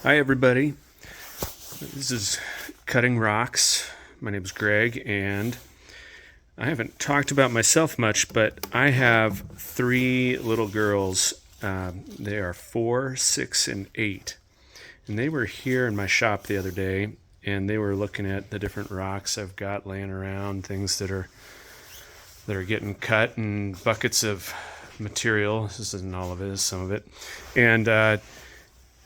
Hi everybody, this is Cutting Rocks. My name is Greg, and I haven't talked about myself much, but I have three little girls. They are 4, 6, and 8, and they were here in my shop the other day, and they were looking at the different rocks I've got laying around, things that are getting cut, and buckets of material. This isn't all of it, some of it, and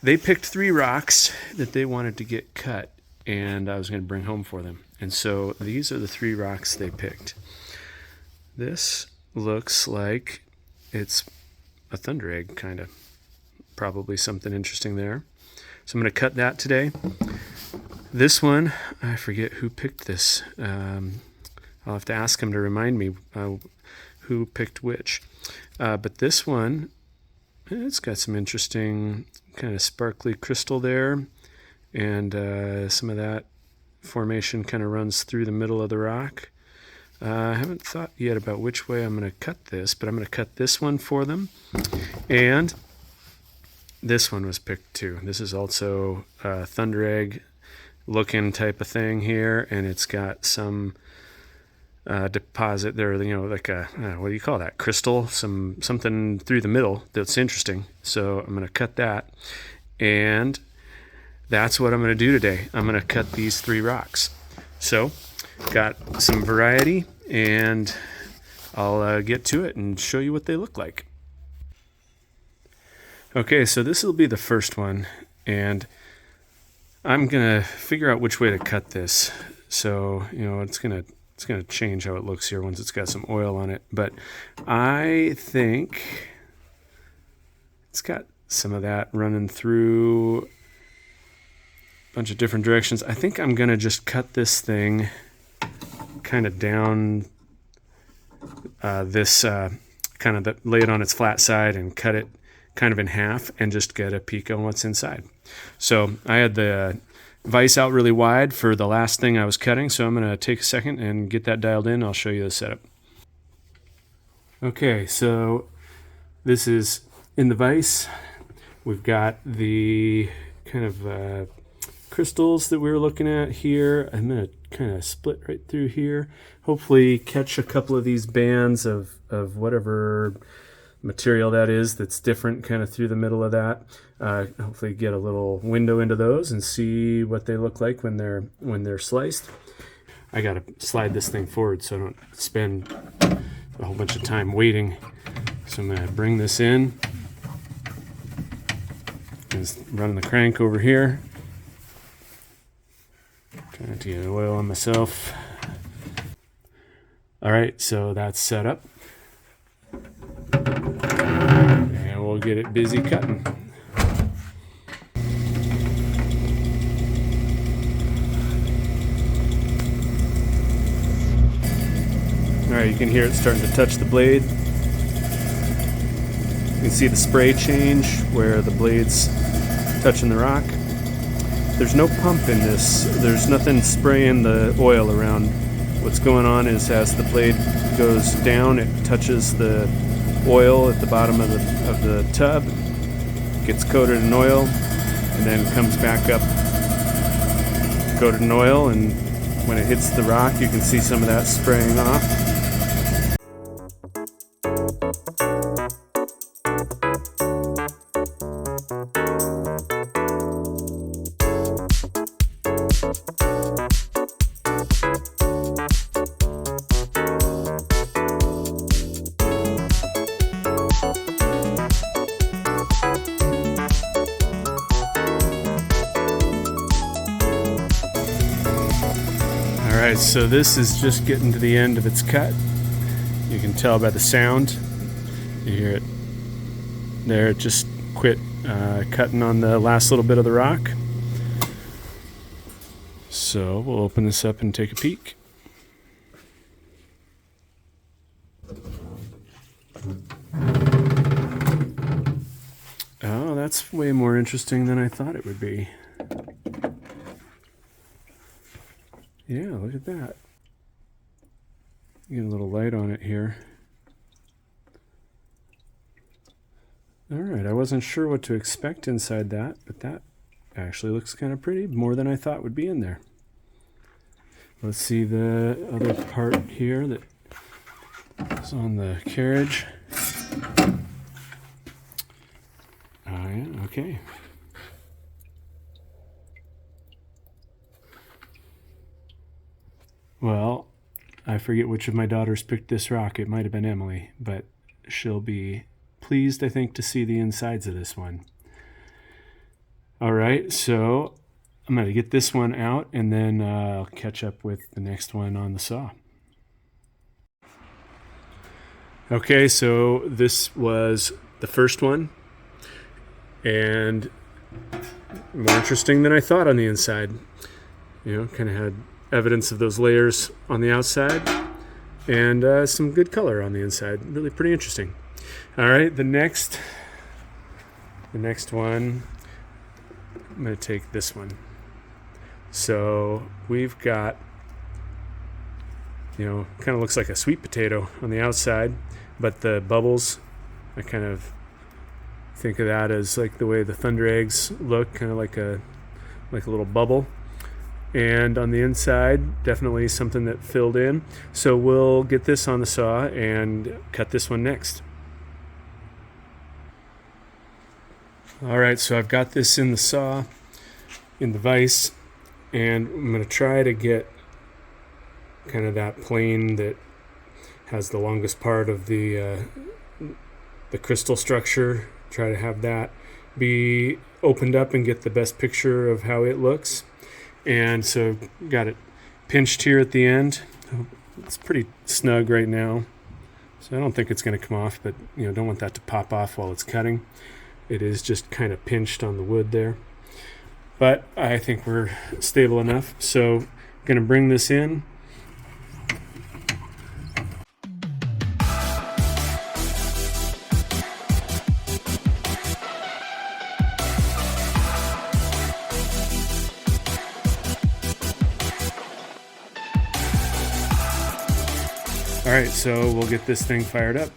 they picked 3 rocks that they wanted to get cut, and I was going to bring home for them. And so these are the 3 rocks they picked. This looks like it's a thunder egg, kind of. Probably something interesting there. So I'm going to cut that today. This one, I forget who picked this. I'll have to ask him to remind me who picked which. But this one, it's got some interesting kind of sparkly crystal there, and some of that formation kind of runs through the middle of the rock. I haven't thought yet about which way I'm going to cut this, but I'm going to cut this one for them. And this one was picked too. This is also a thunder egg looking type of thing here, and it's got some deposit there, like a what do you call that, crystal, something through the middle that's interesting. So I'm going to cut that, and that's what I'm going to do today. I'm going to cut these 3 rocks. So got some variety, and I'll get to it and show you what they look like. Okay, so this will be the first one, and I'm going to figure out which way to cut this. So it's going to change how it looks here once it's got some oil on it, but I think it's got some of that running through a bunch of different directions. I think I'm going to just cut this thing kind of down lay it on its flat side and cut it kind of in half and just get a peek on what's inside. So I had the vise out really wide for the last thing I was cutting, so I'm going to take a second and get that dialed in. I'll show you the setup. Okay, so this is in the vise. We've got the kind of crystals that we were looking at here. I'm going to kind of split right through here. Hopefully catch a couple of these bands of whatever material that is that's different kind of through the middle of that. Hopefully get a little window into those and see what they look like when they're sliced. I got to slide this thing forward so I don't spend a whole bunch of time waiting. So I'm going to bring this in. Just running the crank over here. Trying to get oil on myself. All right, so that's set up. And we'll get it busy cutting. All right, you can hear it starting to touch the blade. You can see the spray change where the blade's touching the rock. There's no pump in this. There's nothing spraying the oil around. What's going on is as the blade goes down, it touches the oil at the bottom of the tub, gets coated in oil, and then comes back up coated in oil, and when it hits the rock, you can see some of that spraying off. Alright, so this is just getting to the end of its cut. You can tell by the sound. You hear it there, it just quit cutting on the last little bit of the rock. So we'll open this up and take a peek. Oh, that's way more interesting than I thought it would be. Yeah, look at that. Get a little light on it here. All right, I wasn't sure what to expect inside that, but that actually looks kind of pretty, more than I thought would be in there. Let's see the other part here that is on the carriage. Oh yeah, okay. Well, I forget which of my daughters picked this rock. It might have been Emily, but she'll be pleased, I think, to see the insides of this one. All right, so I'm going to get this one out, and then I'll catch up with the next one on the saw. Okay, so this was the first one, and more interesting than I thought on the inside. You know, kind of had evidence of those layers on the outside, and some good color on the inside. Really pretty interesting. All right, the next one, I'm going to take this one. So we've got, you know, kind of looks like a sweet potato on the outside, but the bubbles, I kind of think of that as like the way the thunder eggs look, kind of like a little bubble. And on the inside, definitely something that filled in. So we'll get this on the saw and cut this one next. All right, so I've got this in the saw, in the vise, and I'm going to try to get kind of that plane that has the longest part of the crystal structure. Try to have that be opened up and get the best picture of how it looks. And so got it pinched here at the end. It's pretty snug right now, so I don't think it's going to come off, but you know, don't want that to pop off while it's cutting. It is just kind of pinched on the wood there, but I think we're stable enough. So I'm going to bring this in. All right, so we'll get this thing fired up.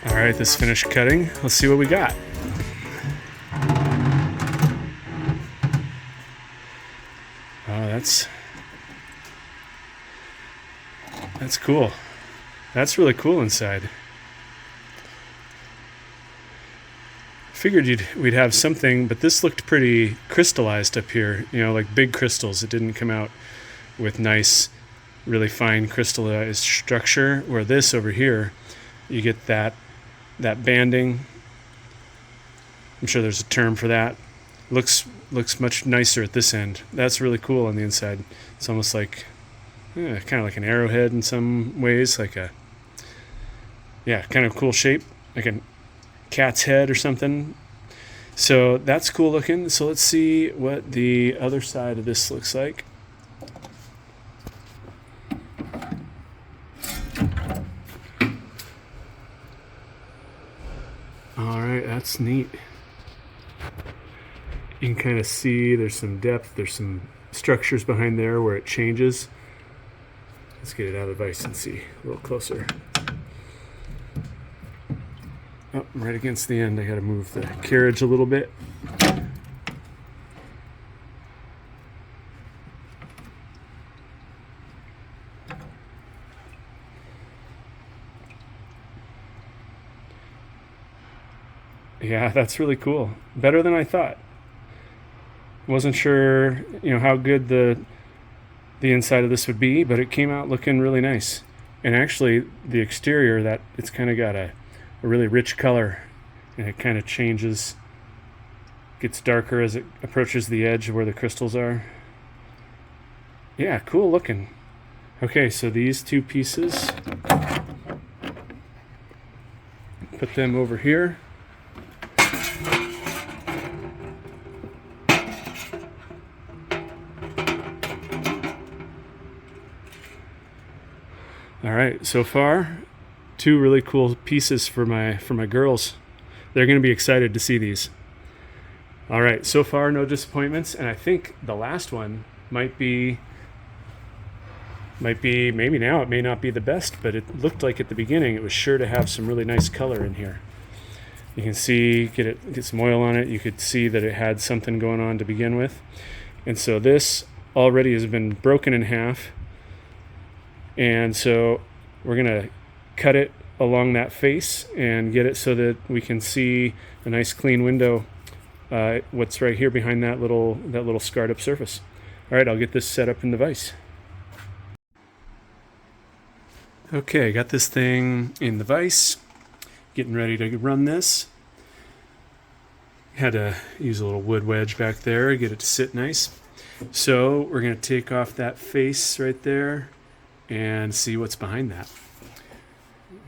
All right, this finished cutting. Let's see what we got. Oh, that's cool. That's really cool inside. Figured we'd have something, but this looked pretty crystallized up here, you know, like big crystals. It didn't come out with nice, really fine crystallized structure, where this over here, you get that banding. I'm sure there's a term for that. Looks much nicer at this end. That's really cool on the inside. It's almost like kind of like an arrowhead in some ways, like a kind of cool shape, like a cat's head or something. So that's cool looking. So let's see what the other side of this looks like. All right, that's neat. You can kind of see there's some depth, there's some structures behind there where it changes. Let's get it out of the vise and see a little closer. Oh, right against the end, I got to move the carriage a little bit. Yeah, that's really cool. Better than I thought. Wasn't sure, how good the inside of this would be, but it came out looking really nice. And actually, the exterior, that it's kind of got a really rich color, and it kind of changes, gets darker as it approaches the edge where the crystals are. Yeah, cool looking. Okay, so these two pieces, put them over here. All right, so far, two really cool pieces for my girls. They're going to be excited to see these. All right, so far no disappointments, and I think the last one might be maybe now it may not be the best, but it looked like at the beginning it was sure to have some really nice color in here. You can see, get some oil on it. You could see that it had something going on to begin with. And so this already has been broken in half. And so we're going to cut it along that face and get it so that we can see a nice clean window, what's right here behind that little scarred up surface. All right, I'll get this set up in the vise. Okay, got this thing in the vise, getting ready to run this. Had to use a little wood wedge back there, get it to sit nice. So we're going to take off that face right there and see what's behind that.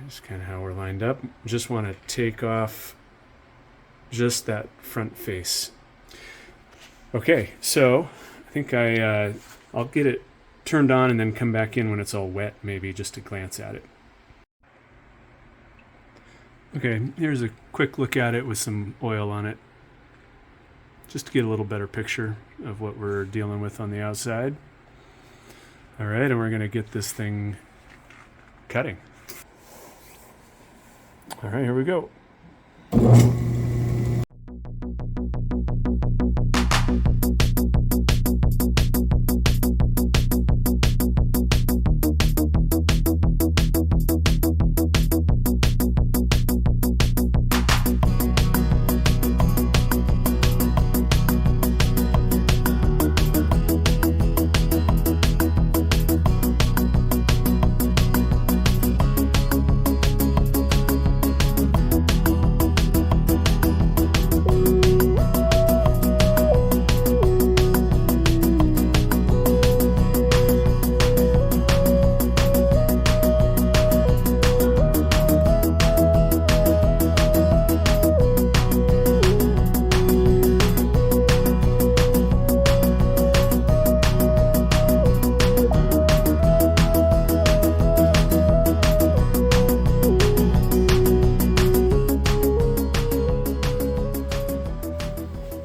That's kind of how we're lined up. Just want to take off just that front face. Okay, so I think I'll get it turned on and then come back in when it's all wet, maybe just to glance at it. Okay, here's a quick look at it with some oil on it, just to get a little better picture of what we're dealing with on the outside. All right, and we're going to get this thing cutting. All right, here we go.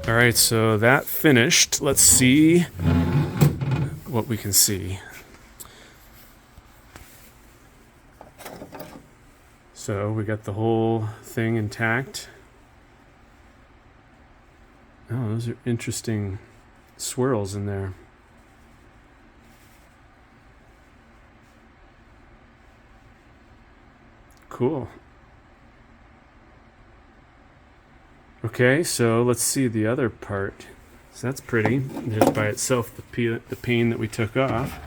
All right, so that finished. Let's see what we can see. So we got the whole thing intact. Oh, those are interesting swirls in there. Cool. Okay, so let's see the other part. So that's pretty. There's by itself the pane that we took off.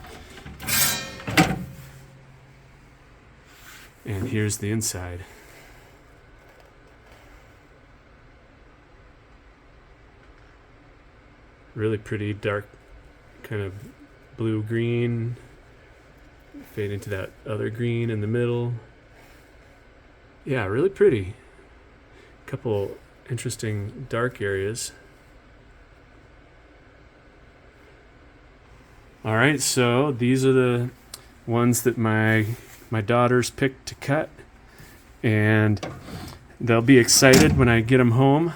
And here's the inside. Really pretty dark kind of blue-green. Fade into that other green in the middle. Yeah, really pretty. Couple interesting dark areas. All right, so these are the ones that my daughters picked to cut, and they'll be excited when I get them home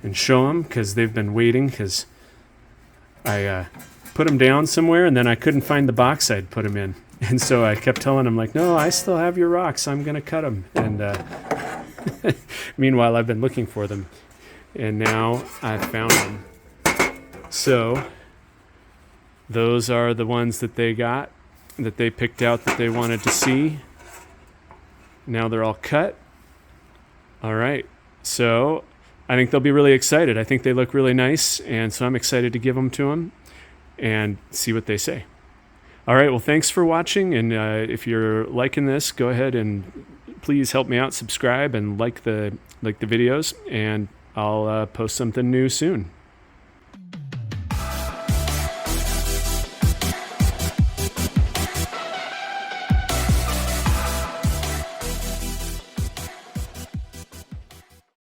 and show them, because they've been waiting, because I put them down somewhere and then I couldn't find the box I'd put them in, and so I kept telling them, like, no, I still have your rocks, I'm gonna cut them. And meanwhile, I've been looking for them, and now I've found them. So those are the ones that they got, that they picked out, that they wanted to see. Now they're all cut. All right, So I think they'll be really excited. I think they look really nice, and so I'm excited to give them to them and see what they say. All right, well, thanks for watching, and if you're liking this, go ahead and please help me out, subscribe, and like the videos, and I'll post something new soon.